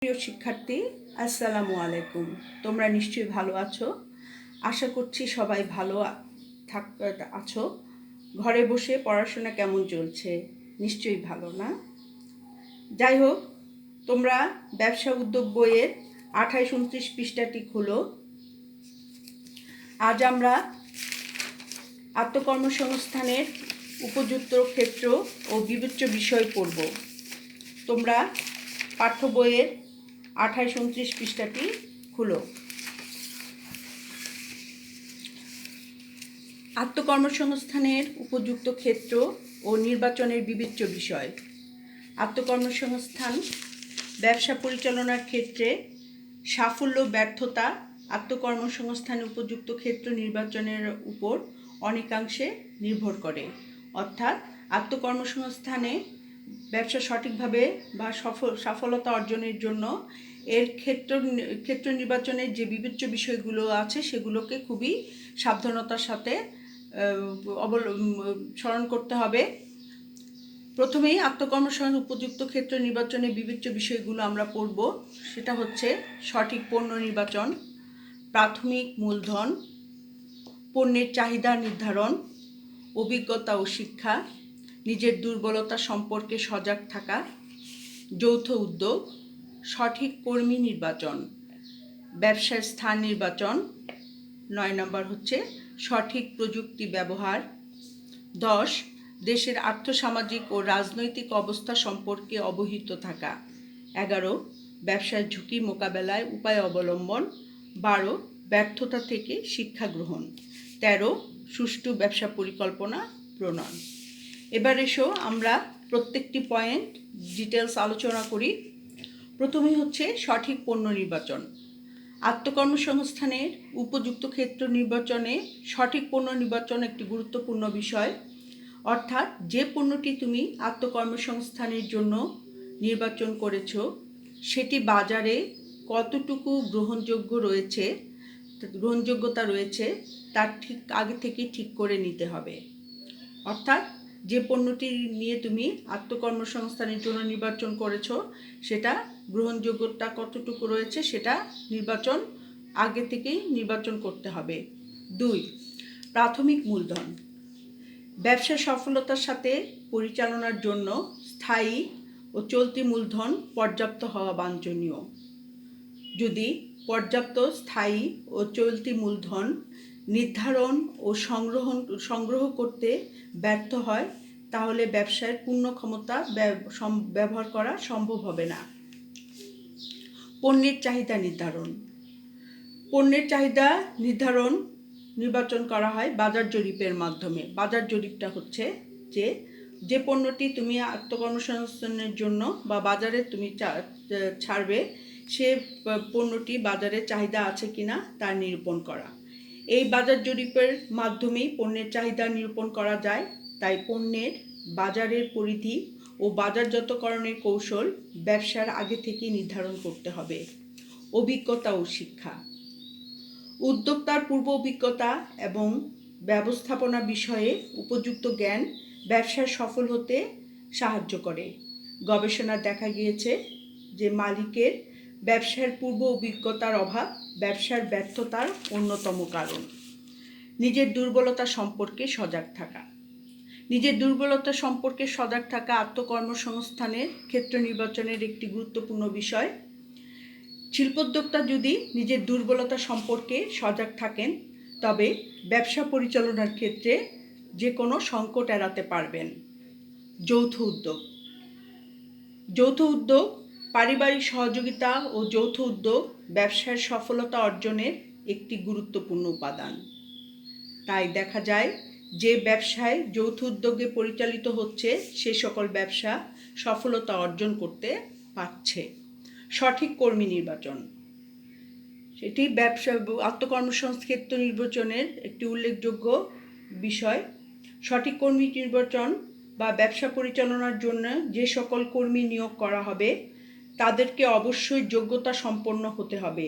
প্রিয় শিক্ষার্থী, আসসালামু আলাইকুম। তোমরা নিশ্চয়ই ভালো আছো। আশা করছি সবাই ভালো আছো। ঘরে বসে পড়াশোনা কেমন চলছে? নিশ্চয়ই ভালো, না? যাই হোক, তোমরা ব্যবসা উদ্যোগ বইয়ের 28-29 পৃষ্ঠাটি খোলো। আজ আমরা আত্মকর্মসংস্থানের উপযুক্ত ক্ষেত্র ও বিবেচ্য বিষয় পড়ব। তোমরা পাঠ্য বইয়ের 28-29 পৃষ্ঠাটি খুলো। আত্মকর্মসংস্থানের উপযুক্ত ক্ষেত্র ও নির্বাচনের বিবেচ্য বিষয়। আত্মকর্মসংস্থান ব্যবসা পরিচালনার ক্ষেত্রে সাফল্য ব্যর্থতা আত্মকর্মসংস্থানের উপযুক্ত ক্ষেত্র নির্বাচনের উপর অনেকাংশে নির্ভর করে। অর্থাৎ আত্মকর্মসংস্থানে ব্যবসা সঠিকভাবে বা সফলতা অর্জনের জন্য এর ক্ষেত্র নির্বাচনের যে বিবেচ্য বিষয়গুলো আছে সেগুলোকে খুবই সাবধানতার সাথে স্মরণ করতে হবে। প্রথমেই আত্মকর্মসংস্থানের উপযুক্ত ক্ষেত্র নির্বাচনের বিবেচ্য বিষয়গুলো আমরা পড়ব। সেটা হচ্ছে সঠিক পণ্য নির্বাচন, প্রাথমিক মূলধন, পণ্যের চাহিদা নির্ধারণ, অভিজ্ঞতা ও শিক্ষা, নিজের দুর্বলতা সম্পর্কে সজাগ থাকা, যৌথ উদ্যোগ, সঠিক কর্মী নির্বাচন, ব্যবসার স্থান নির্বাচন, 9 নম্বর হচ্ছে সঠিক প্রযুক্তি ব্যবহার, 10 দেশের আর্থসামাজিক ও রাজনৈতিক অবস্থা সম্পর্কে অবহিত থাকা, 11 ব্যবসার ঝুঁকি মোকাবেলায় উপায় অবলম্বন, 12 ব্যর্থতা থেকে শিক্ষা গ্রহণ, 13 সুষ্ঠু ব্যবসা পরিকল্পনা প্রণয়ন। এবার এসো আমরা প্রত্যেকটি পয়েন্ট ডিটেলস আলোচনা করি। প্রথমেই হচ্ছে সঠিক পণ্য নির্বাচন। আত্মকর্মসংস্থানের উপযুক্ত ক্ষেত্র নির্বাচনে সঠিক পণ্য নির্বাচন একটি গুরুত্বপূর্ণ বিষয়। অর্থাৎ যে পণ্যটি তুমি আত্মকর্মসংস্থানের জন্য নির্বাচন করেছ সেটি বাজারে কতটুকু গ্রহণযোগ্যতা রয়েছে তার ঠিক আগে থেকে ঠিক করে নিতে হবে। অর্থাৎ যে পণ্যটি নিয়ে তুমি আত্মকর্মসংস্থানের জন্য নির্বাচন করেছো সেটা গ্রহণযোগ্যতা কতটুকু রয়েছে সেটা আগে থেকেই নির্বাচন করতে হবে। 2 প্রাথমিক মূলধন। ব্যবসা সফলতার সাথে পরিচালনার জন্য স্থায়ী ও চলতি মূলধন পর্যাপ্ত হওয়া বাঞ্ছনীয়। যদি পর্যাপ্ত স্থায়ী ও চলতি মূলধন নির্ধারণ ও সংগ্রহ করতে ব্যর্থ হয় তাহলে ব্যবসায়ের পূর্ণ ক্ষমতা ব্যবহার করা সম্ভব হবে না। পণ্যের চাহিদা নির্ধারণ। পণ্যের চাহিদা নির্বাচন করা হয় বাজার জরিপের মাধ্যমে। বাজার জরিপটা হচ্ছে যে পণ্যটি তুমি আত্মকর্মসংস্থানের জন্য বা বাজারে তুমি ছাড়বে সে পণ্যটি বাজারে চাহিদা আছে কিনা তা নিরূপণ করা। এই বাজার জরিপের মাধ্যমেই পণ্যের চাহিদা নিরূপণ করা যায়। তাই পণ্যের বাজারের পরিধি ও বাজারজাতকরণের কৌশল ব্যবসার আগে থেকেই নির্ধারণ করতে হবে। অভিজ্ঞতা ও শিক্ষা। উদ্যোক্তার পূর্ব অভিজ্ঞতা এবং ব্যবস্থাপনা বিষয়ে উপযুক্ত জ্ঞান ব্যবসার সফল হতে সাহায্য করে। গবেষণায় দেখা গিয়েছে যে মালিকের ব্যবসার পূর্ব অভিজ্ঞতার অভাব ব্যবসার ব্যর্থতার অন্যতম কারণ। নিজের দুর্বলতা সম্পর্কে সজাগ থাকা। নিজের দুর্বলতা সম্পর্কে সজাগ থাকা আত্মকর্মসংস্থানের ক্ষেত্র নির্বাচনের একটি গুরুত্বপূর্ণ বিষয়। শিল্পোদ্যোক্তা যদি নিজের দুর্বলতা সম্পর্কে সজাগ থাকেন তবে ব্যবসা পরিচালনার ক্ষেত্রে যে কোনো সংকট এড়াতে পারবেন। যৌথ উদ্যোগ পারিবারিক সহযোগিতা ও যৌথ উদ্যোগ ব্যবসার সফলতা অর্জনের একটি গুরুত্বপূর্ণ উপাদান। তাই দেখা যায় যে ব্যবসায় যৌথ উদ্যোগে পরিচালিত হচ্ছে সে সকল ব্যবসা সফলতা অর্জন করতে পারছে। সঠিক কর্মী নির্বাচন। সেটি ব্যবসা আত্মকর্মসংস্থান ক্ষেত্র নির্বাচনের একটি উল্লেখযোগ্য বিষয়। সঠিক কর্মী নির্বাচন বা ব্যবসা পরিচালনার জন্য যে সকল কর্মী নিয়োগ করা হবে তাদেরকে অবশ্যই যোগ্যতা সম্পন্ন হতে হবে।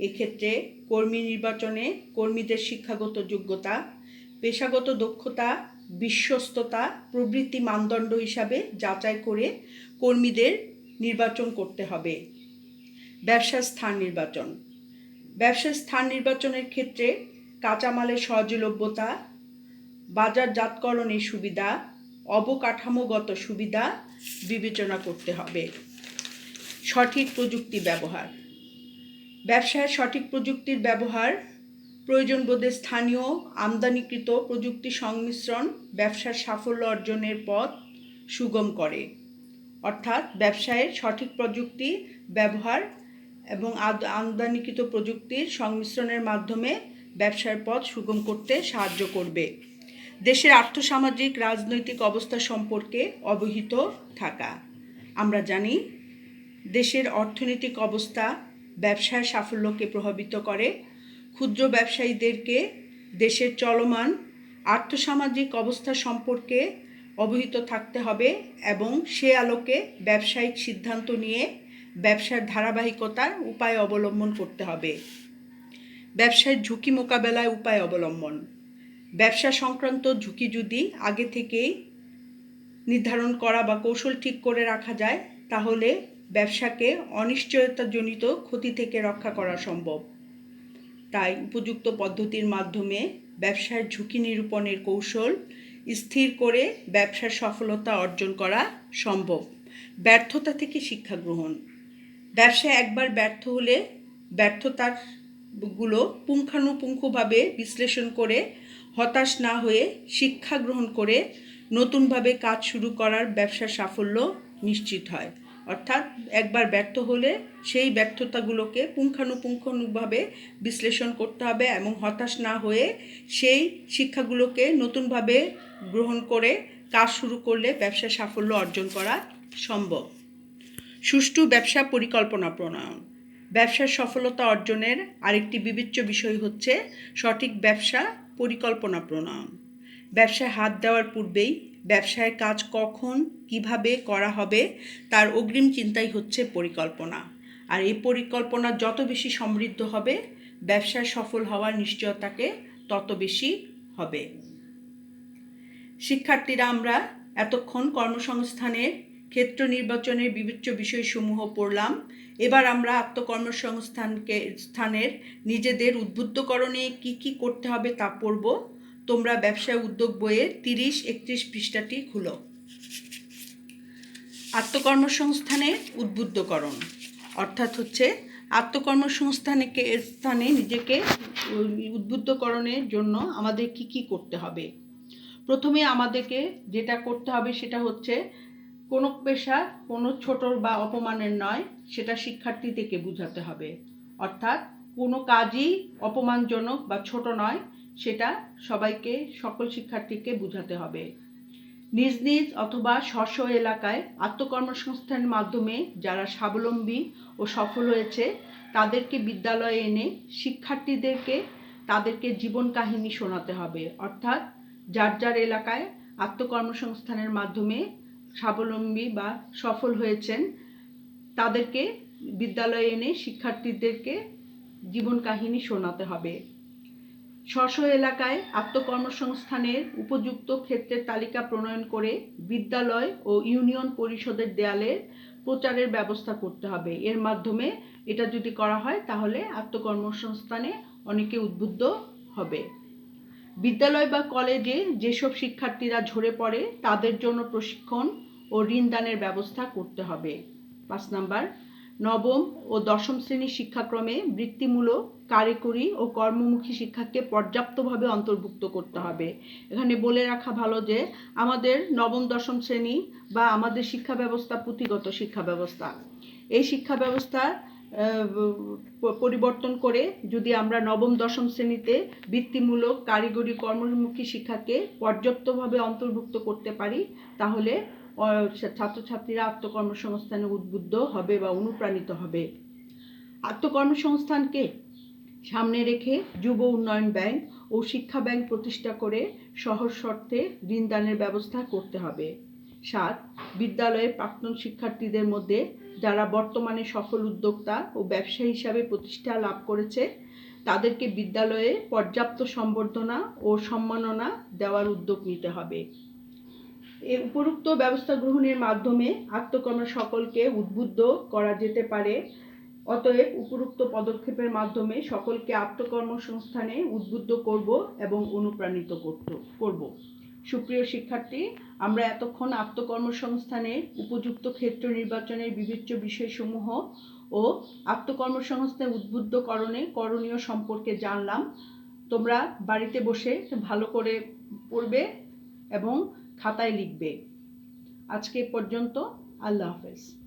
এক্ষেত্রে কর্মী নির্বাচনে কর্মীদের শিক্ষাগত যোগ্যতা, পেশাগত দক্ষতা, বিশ্বস্ততা প্রভৃতি মানদণ্ড হিসাবে যাচাই করে কর্মীদের নির্বাচন করতে হবে। ব্যবসার স্থান নির্বাচন। ব্যবসার স্থান নির্বাচনের ক্ষেত্রে কাঁচামালের সহজলভ্যতা, বাজারজাতকরণের সুবিধা, অবকাঠামোগত সুবিধা বিবেচনা করতে হবে। সঠিক প্রযুক্তি ব্যবহার। ব্যবসায় সঠিক প্রযুক্তির ব্যবহার প্রয়োজনবোধে স্থানীয় আমদানিকৃত প্রযুক্তি সংমিশ্রণ ব্যবসার সাফল্য অর্জনের পথ সুগম করে। অর্থাৎ ব্যবসায়ের সঠিক প্রযুক্তি ব্যবহার এবং আমদানিকৃত প্রযুক্তির সংমিশ্রণের মাধ্যমে ব্যবসার পথ সুগম করতে সাহায্য করবে। দেশের আর্থসামাজিক রাজনৈতিক অবস্থা সম্পর্কে অবহিত থাকা। আমরা জানি দেশের অর্থনৈতিক অবস্থা ব্যবসায় সাফল্যকে প্রভাবিত করে। ক্ষুদ্র ব্যবসায়ীদেরকে দেশের চলমান আর্থসামাজিক অবস্থা সম্পর্কে অবহিত থাকতে হবে এবং সে আলোকে ব্যবসায়িক সিদ্ধান্ত নিয়ে ব্যবসার ধারাবাহিকতার উপায় অবলম্বন করতে হবে। ব্যবসায় ঝুঁকি মোকাবেলায় উপায় অবলম্বন। ব্যবসা সংক্রান্ত ঝুঁকি যদি আগে থেকেই নির্ধারণ করা বা কৌশল ঠিক করে রাখা যায় তাহলে ব্যবসাকে অনিশ্চয়তাজনিত ক্ষতি থেকে রক্ষা করা সম্ভব। তাই উপযুক্ত পদ্ধতির মাধ্যমে ব্যবসার ঝুঁকি নিরূপণের কৌশল স্থির করে ব্যবসার সফলতা অর্জন করা সম্ভব। ব্যর্থতা থেকে শিক্ষা গ্রহণ। ব্যবসায় একবার ব্যর্থ হলে ব্যর্থতাগুলো পুঙ্খানুপুঙ্খভাবে বিশ্লেষণ করে হতাশ না হয়ে শিক্ষা গ্রহণ করে নতুনভাবে কাজ শুরু করার ব্যবসার সাফল্য নিশ্চিত হয়। অর্থাৎ একবার ব্যর্থ হলে সেই ব্যর্থতাগুলোকে পুঙ্খানুপুঙ্খভাবে বিশ্লেষণ করতে হবে এবং হতাশ না হয়ে সেই শিক্ষাগুলোকে নতুনভাবে গ্রহণ করে কাজ শুরু করলে ব্যবসার সাফল্য অর্জন করা সম্ভব। সুষ্ঠু ব্যবসা পরিকল্পনা প্রণয়ন। ব্যবসার সফলতা অর্জনের আরেকটি বিবেচ্য বিষয় হচ্ছে সঠিক ব্যবসা পরিকল্পনা প্রণয়ন। ব্যবসায় হাত দেওয়ার পূর্বেই ব্যবসায় কাজ কখন কিভাবে করা হবে তার অগ্রিম চিন্তাই হচ্ছে পরিকল্পনা। আর এই পরিকল্পনা যত বেশি সমৃদ্ধ হবে ব্যবসায় সফল হওয়ার নিশ্চয়তাকে তত বেশি হবে। শিক্ষার্থীরা, আমরা এতক্ষণ কর্মসংস্থানের ক্ষেত্র নির্বাচনের বিবেচ্য বিষয়সমূহ পড়লাম। এবার আমরা স্থানের নিজেদের উদ্বুদ্ধকরণে কি করতে হবে তা পড়ব। তোমরা ব্যবসায় উদ্যোগ বইয়ের 30-31 পৃষ্ঠাটি খুলো। আত্মকর্মসংস্থানের উদ্বুদ্ধকরণ অর্থাৎ হচ্ছে স্থানে নিজেকে উদ্বুদ্ধকরণের জন্য আমাদের কি করতে হবে। প্রথমে আমাদেরকে যেটা করতে হবে সেটা হচ্ছে কোনো পেশা কোনো ছোট বা অপমানের নয়, সেটা শিক্ষার্থীদেরকে বোঝাতে হবে। অর্থাৎ কোনো কাজই অপমানজনক বা ছোট নয়, সেটা সকল শিক্ষার্থীকে বোঝাতে হবে। নিজ নিজ অথবা স্ব এলাকায় আত্মকর্মসংস্থানের মাধ্যমে যারা স্বাবলম্বী ও সফল হয়েছে তাদেরকে বিদ্যালয়ে এনে শিক্ষার্থীদেরকে তাদেরকে জীবন কাহিনী শোনাতে হবে। অর্থাৎ যার এলাকায় আত্মকর্মসংস্থানের মাধ্যমে স্বাবলম্বী বা সফল হয়েছেন তাদেরকে বিদ্যালয়ে এনে শিক্ষার্থীদেরকে জীবন কাহিনী শোনাতে হবে। স্ব এলাকায় আত্মকর্মসংস্থানের উপযুক্ত ক্ষেত্রের তালিকা প্রণয়ন করে বিদ্যালয় ও ইউনিয়ন পরিষদের দেয়ালে প্রচারের ব্যবস্থা করতে হবে। এর মাধ্যমে এটা যদি করা হয় তাহলে আত্মকর্মসংস্থানে অনেকে উদ্বুদ্ধ হবে। বিদ্যালয় বা কলেজে যেসব শিক্ষার্থীরা ঝরে পড়ে তাদের জন্য প্রশিক্ষণ ও ঋণদানের ব্যবস্থা করতে হবে। 5 নাম্বার, নবম ও দশম শ্রেণীর শিক্ষাক্রমে বৃত্তিমূলক, কারিগরি ও কর্মমুখী শিক্ষাকে পর্যাপ্তভাবে অন্তর্ভুক্ত করতে হবে। এখানে বলে রাখা ভালো যে আমাদের নবম দশম শ্রেণী বা আমাদের শিক্ষা ব্যবস্থা পুঁথিগত শিক্ষা ব্যবস্থা, এই শিক্ষা ব্যবস্থা পরিবর্তন করে যদি আমরা নবম দশম শ্রেণীতে বৃত্তিমূলক, কারিগরি, কর্মমুখী শিক্ষাকে পর্যাপ্তভাবে অন্তর্ভুক্ত করতে পারি তাহলে ছাত্রছাত্রীরা আত্মকর্মসংস্থানে উদ্বুদ্ধ হবে বা অনুপ্রাণিত হবে। আত্মকর্মসংস্থানকে সামনে রেখে যুব উন্নয়ন ব্যাংক ও শিক্ষা ব্যাংক প্রতিষ্ঠা করে সহজ শর্তে ঋণদানের ব্যবস্থা করতে হবে। 7, বিদ্যালয়ের প্রাক্তন শিক্ষার্থীদের মধ্যে যারা বর্তমানে সফল উদ্যোক্তা ও ব্যবসায়ী হিসাবে প্রতিষ্ঠা লাভ করেছে তাদেরকে বিদ্যালয়ে পর্যাপ্ত সম্বর্ধনা ও সম্মাননা দেওয়ার উদ্যোগ নিতে হবে। এই উপরোক্ত ব্যবস্থা গ্রহণের মাধ্যমে আত্মকর্ম সকলকে উদ্বুদ্ধ করা যেতে পারে অতএব উপরোক্ত পদক্ষেপের মাধ্যমে সকলকে আত্মকর্মসংস্থানে উদ্বুদ্ধ করব এবং অনুপ্রাণিত করব। সুপ্রিয় শিক্ষার্থী, আমরা এতক্ষণ আত্মকর্মসংস্থানে উপযুক্ত ক্ষেত্র নির্বাচনের বিবেচ্য বিষয়সমূহ ও আত্মকর্মসংস্থানে উদ্বুদ্ধকরণে করণীয় সম্পর্কে জানলাম। তোমরা বাড়িতে বসে ভালো করে পড়বে এবং খাতায় লিখবে। আজকে পর্যন্ত। আল্লাহ হাফেজ।